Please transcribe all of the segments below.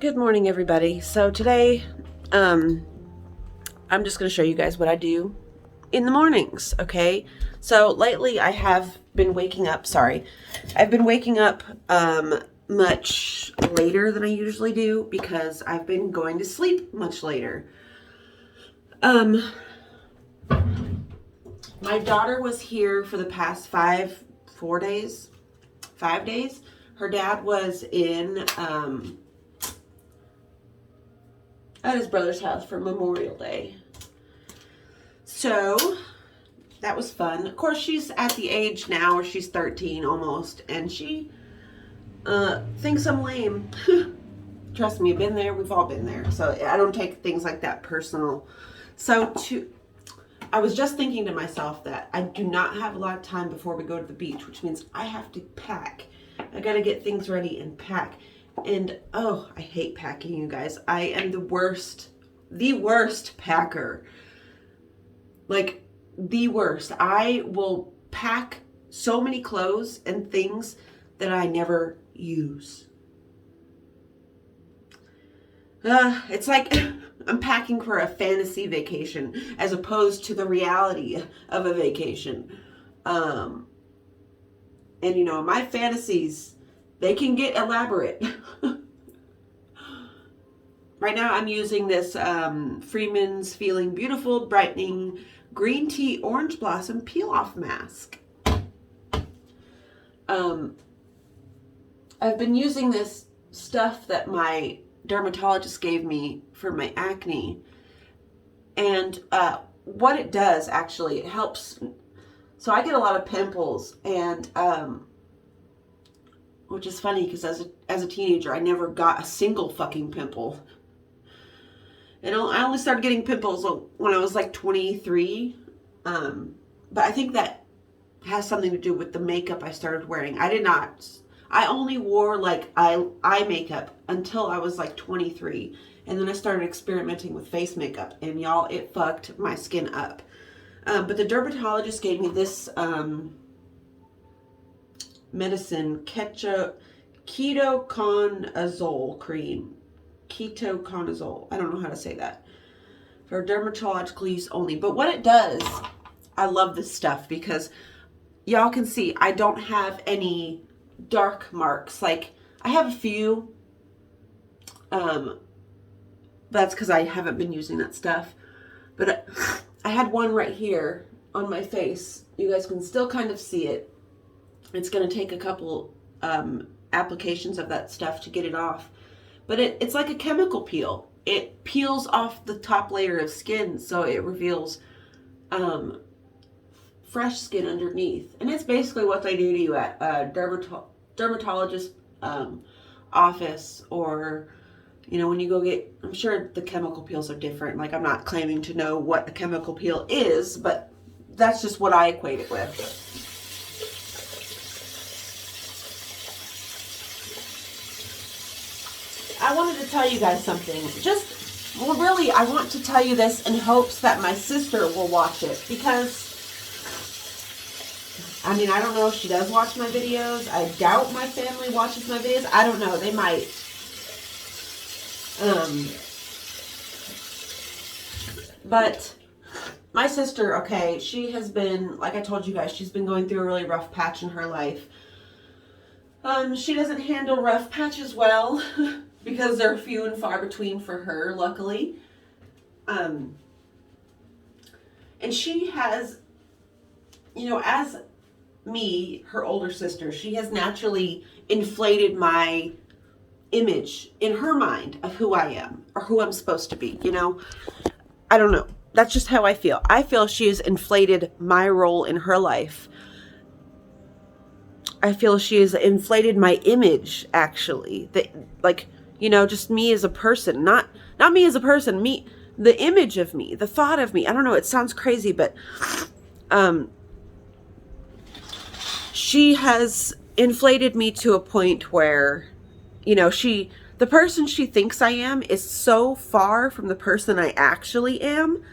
Good morning, everybody. So today, I'm just going to show you guys what I do in the mornings, okay? So lately I have been waking up, I've been waking up much later than I usually do because I've been going to sleep much later. My daughter was here for the past 5 days. Her dad was in, at his brother's house for Memorial Day. So that was fun. Of course, she's at the age now where she's 13 almost, and she thinks I'm lame. Trust me, I've been there. We've all been there. So I don't take things like that personal. I was just thinking to myself that I do not have a lot of time before we go to the beach, which means I have to pack. I got to get things ready and pack. And oh, I hate packing, you guys. I am the worst packer. Like, the worst. I will pack so many clothes and things that I never use. It's like I'm packing for a fantasy vacation as opposed to the reality of a vacation. And you know, my fantasies, they can get elaborate. Right now I'm using this Freeman's Feeling Beautiful Brightening Green Tea Orange Blossom Peel Off Mask. I've been using this stuff that my dermatologist gave me for my acne. And what it does, actually, it helps. So I get a lot of pimples, and which is funny because as a teenager, I never got a single fucking pimple. And I only started getting pimples when I was like 23. But I think that has something to do with the makeup I started wearing. I only wore like eye makeup until I was like 23. And then I started experimenting with face makeup. And y'all, it fucked my skin up. But the dermatologist gave me this medicine, ketoconazole cream. Ketoconazole. I don't know how to say that. For dermatological use only. But what it does, I love this stuff because y'all can see I don't have any dark marks. Like, I have a few. That's because I haven't been using that stuff. But I had one right here on my face. You guys can still kind of see it. It's going to take a couple applications of that stuff to get it off. But it's like a chemical peel. It peels off the top layer of skin, so it reveals fresh skin underneath. And it's basically what they do to you at a dermatologist office, or, you know, when you go get, I'm sure the chemical peels are different. Like, I'm not claiming to know what a chemical peel is, but that's just what I equate it with. I wanted to tell you guys something. Really, I want to tell you this in hopes that my sister will watch it, because, I mean, I don't know if she does watch my videos. I doubt my family watches my videos. I don't know. They might. But my sister, okay, she has been, like I told you guys, she's been going through a really rough patch in her life. She doesn't handle rough patches well because they're few and far between for her, luckily. And she has, you know, as me, her older sister, she has naturally inflated my image in her mind of who I am or who I'm supposed to be, you know? I don't know. That's just how I feel. I feel she has inflated my role in her life. I feel she has inflated my image, actually. Like, you know, just me as a person. Not me as a person, me, the image of me, the thought of me. I don't know, it sounds crazy, but she has inflated me to a point where, you know, the person she thinks I am is so far from the person I actually am,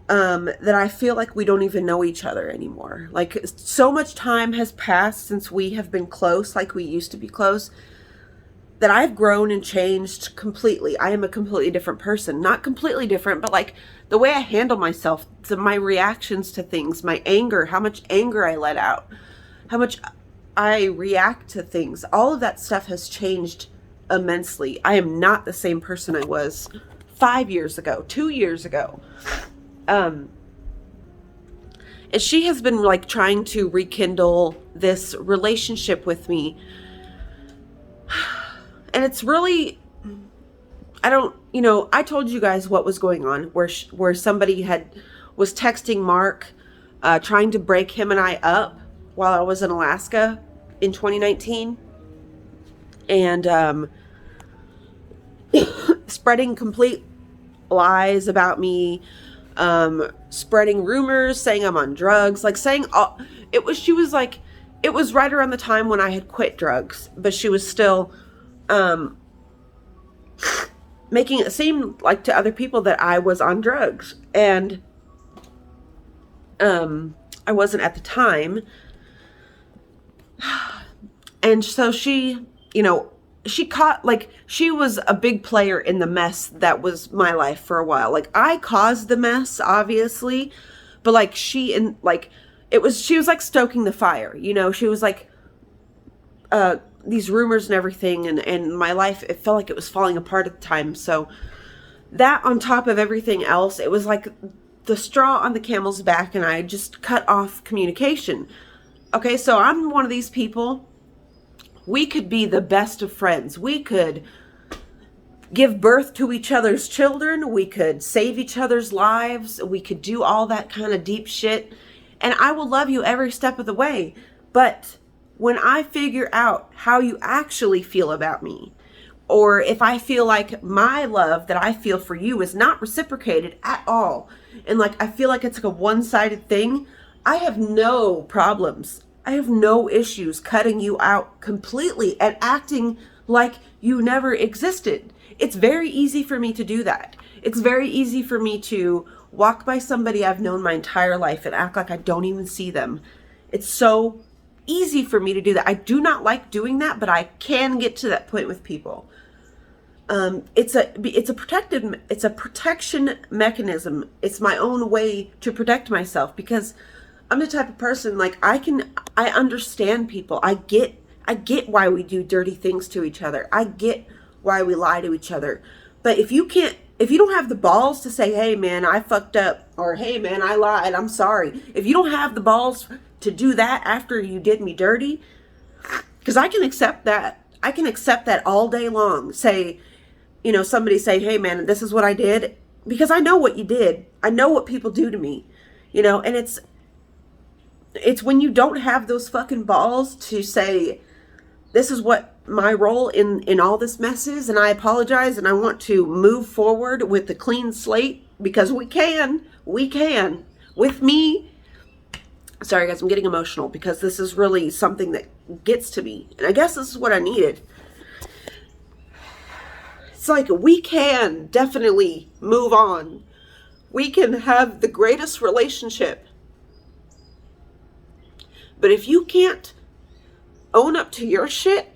that I feel like we don't even know each other anymore. Like, so much time has passed since we have been close, like we used to be close. that I've grown and changed completely. I am a completely different person. Not completely different, but like the way I handle myself, my reactions to things, my anger, how much anger I let out, how much I react to things. All of that stuff has changed immensely. I am not the same person I was 5 years ago, 2 years ago. And she has been like trying to rekindle this relationship with me. And it's really, I told you guys what was going on, where somebody was texting Mark, trying to break him and I up while I was in Alaska in 2019. And spreading complete lies about me, spreading rumors, saying I'm on drugs, like saying she was like, it was right around the time when I had quit drugs, but she was still making it seem like to other people that I was on drugs, and I wasn't at the time. And so she was a big player in the mess that was my life for a while. Like, I caused the mess, obviously, but like she was like stoking the fire, she was like, these rumors and everything, and my life, it felt like it was falling apart at the time. So that, on top of everything else, it was like the straw on the camel's back, and I just cut off communication. Okay, so I'm one of these people. We could be the best of friends. We could give birth to each other's children. We could save each other's lives. We could do all that kind of deep shit. And I will love you every step of the way. But when I figure out how you actually feel about me, or if I feel like my love that I feel for you is not reciprocated at all, and like I feel like it's like a one-sided thing, I have no problems. I have no issues cutting you out completely and acting like you never existed. It's very easy for me to do that. It's very easy for me to walk by somebody I've known my entire life and act like I don't even see them. It's so easy for me to do that. I do not like doing that, but I can get to that point with people. It's a protection mechanism. It's my own way to protect myself, because I'm the type of person, like, I understand people. I get why we do dirty things to each other. I get why we lie to each other. But if you don't have the balls to say, hey man, I fucked up, or hey man, I lied, I'm sorry. If you don't have the balls to do that after you did me dirty, because I can accept that. I can accept that all day long. Say, somebody say, hey man, this is what I did, because I know what you did. I know what people do to me, and it's when you don't have those fucking balls to say, this is what my role in all this mess is, and I apologize, and I want to move forward with a clean slate, because we can, with me. Sorry guys, I'm getting emotional, because this is really something that gets to me, and I guess this is what I needed. It's like, we can definitely move on. We can have the greatest relationship. But if you can't own up to your shit,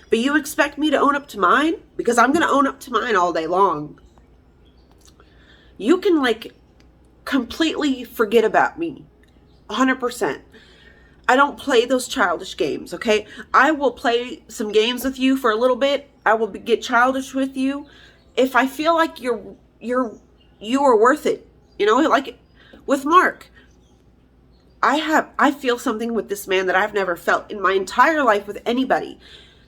but you expect me to own up to mine, because I'm going to own up to mine all day long, you can like completely forget about me. 100%. I don't play those childish games, okay? I will play some games with you for a little bit. I will get childish with you if I feel like you are worth it. Like with Mark. I feel something with this man that I've never felt in my entire life with anybody.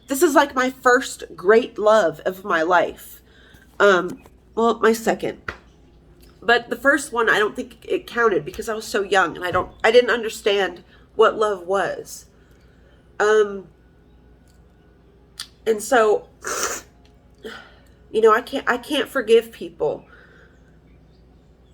This is like my first great love of my life. Well, my second. But the first one, I don't think it counted, because I was so young and I didn't understand what love was. And so, I can't forgive people.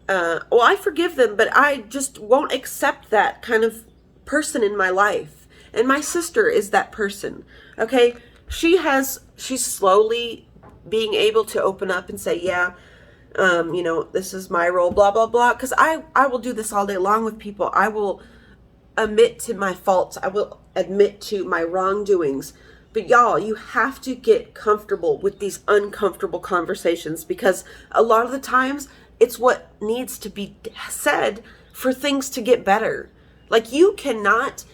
Well, I forgive them, but I just won't accept that kind of person in my life. And my sister is that person. Okay? She's slowly being able to open up and say, yeah, this is my role, blah, blah, blah. Because I will do this all day long with people. I will admit to my faults. I will admit to my wrongdoings. But y'all, you have to get comfortable with these uncomfortable conversations, because a lot of the times it's what needs to be said for things to get better. Like, you cannot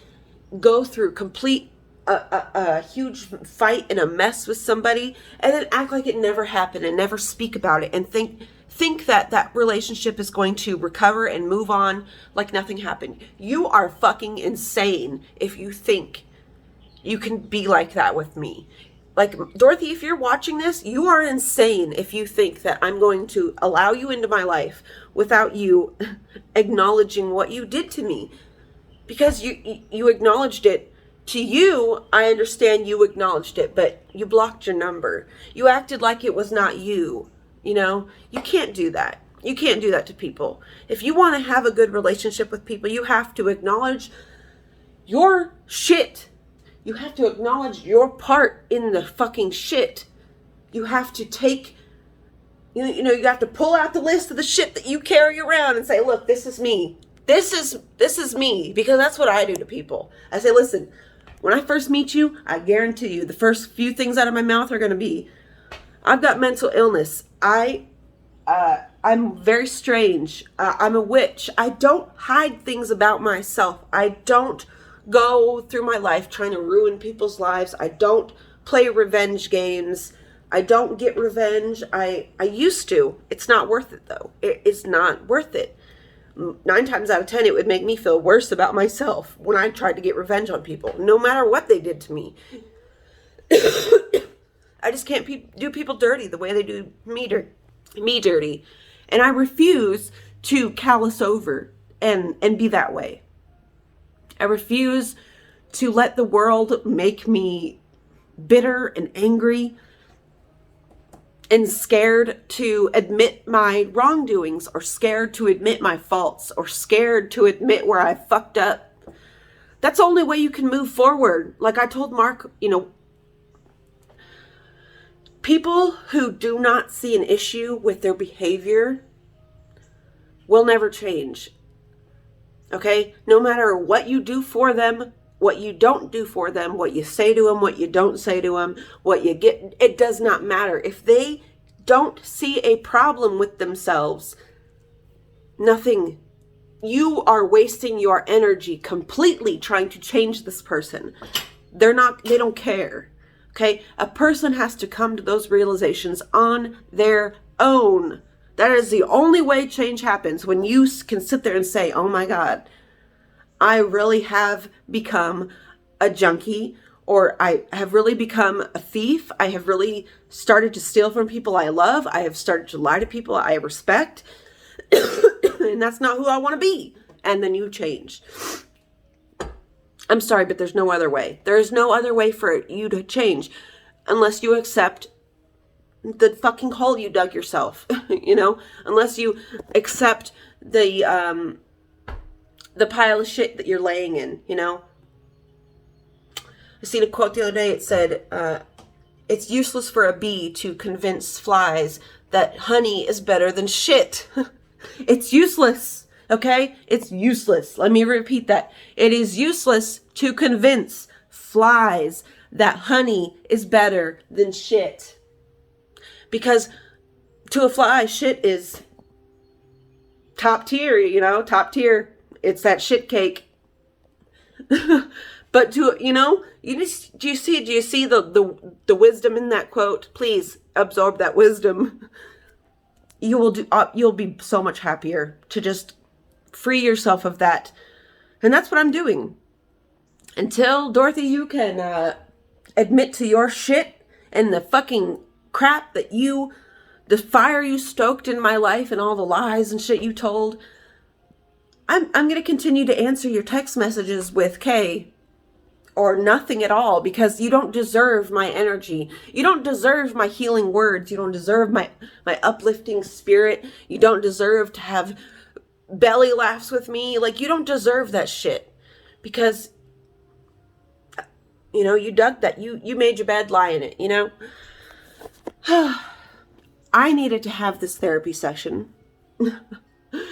go through complete a huge fight and a mess with somebody and then act like it never happened and never speak about it and think that that relationship is going to recover and move on like nothing happened. You are fucking insane if you think you can be like that with me. Like, Dorothy, if you're watching this, you are insane if you think that I'm going to allow you into my life without you acknowledging what you did to me. Because you acknowledged it. To you, I understand you acknowledged it, but you blocked your number. You acted like it was not you. You know, you can't do that. You can't do that to people. If you want to have a good relationship with people, you have to acknowledge your shit. You have to acknowledge your part in the fucking shit. You have to take, you have to pull out the list of the shit that you carry around and say, look, this is me. This is me. Because that's what I do to people. I say, listen, when I first meet you, I guarantee you the first few things out of my mouth are going to be, I've got mental illness. I'm very strange. I'm a witch. I don't hide things about myself. I don't go through my life trying to ruin people's lives. I don't play revenge games. I don't get revenge. I used to. It's not worth it, though. It is not worth it. 9 times out of 10, it would make me feel worse about myself when I tried to get revenge on people, no matter what they did to me. I just can't do people dirty the way they do me dirty. And I refuse to callous over and be that way. I refuse to let the world make me bitter and angry and scared to admit my wrongdoings, or scared to admit my faults, or scared to admit where I fucked up. That's the only way you can move forward. Like I told Mark, people who do not see an issue with their behavior will never change. Okay? No matter what you do for them, what you don't do for them, what you say to them, what you don't say to them, what you get, it does not matter. If they don't see a problem with themselves, nothing. You are wasting your energy completely trying to change this person. They don't care. Okay? A person has to come to those realizations on their own. That is the only way change happens, when you can sit there and say, oh my God, I really have become a junkie, or I have really become a thief. I have really started to steal from people I love. I have started to lie to people I respect. And that's not who I want to be. And then you change. I'm sorry, but there's no other way. There is no other way for you to change unless you accept the fucking hole you dug yourself, unless you accept the pile of shit that you're laying in, I seen a quote the other day. It said, it's useless for a bee to convince flies that honey is better than shit. It's useless. Okay? It's useless. Let me repeat that. It is useless to convince flies that honey is better than shit. Because to a fly, shit is top tier, top tier. It's that shit cake. But do you see the wisdom in that quote? Please absorb that wisdom. You'll be so much happier to just free yourself of that. And that's what I'm doing. Until, Dorothy, you can admit to your shit and the fucking crap that the fire you stoked in my life and all the lies and shit you told, I'm going to continue to answer your text messages with K or nothing at all, because you don't deserve my energy. You don't deserve my healing words. You don't deserve my uplifting spirit. You don't deserve to have belly laughs with me. Like, you don't deserve that shit, because you dug that. You made your bed, lie in it, I needed to have this therapy session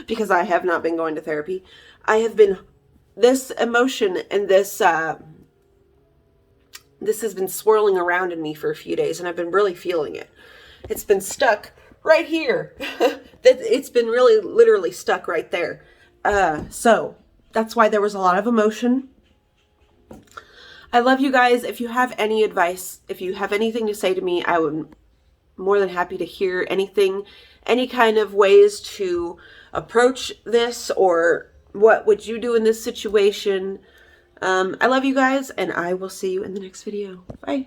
because I have not been going to therapy. I have been, this emotion and this this has been swirling around in me for a few days, and I've been really feeling it. It's been stuck right here. It's been really literally stuck right there. So that's why there was a lot of emotion. I love you guys. If you have any advice, if you have anything to say to me, I would more than happy to hear anything, any kind of ways to approach this, or what would you do in this situation. I love you guys, and I will see you in the next video. Bye.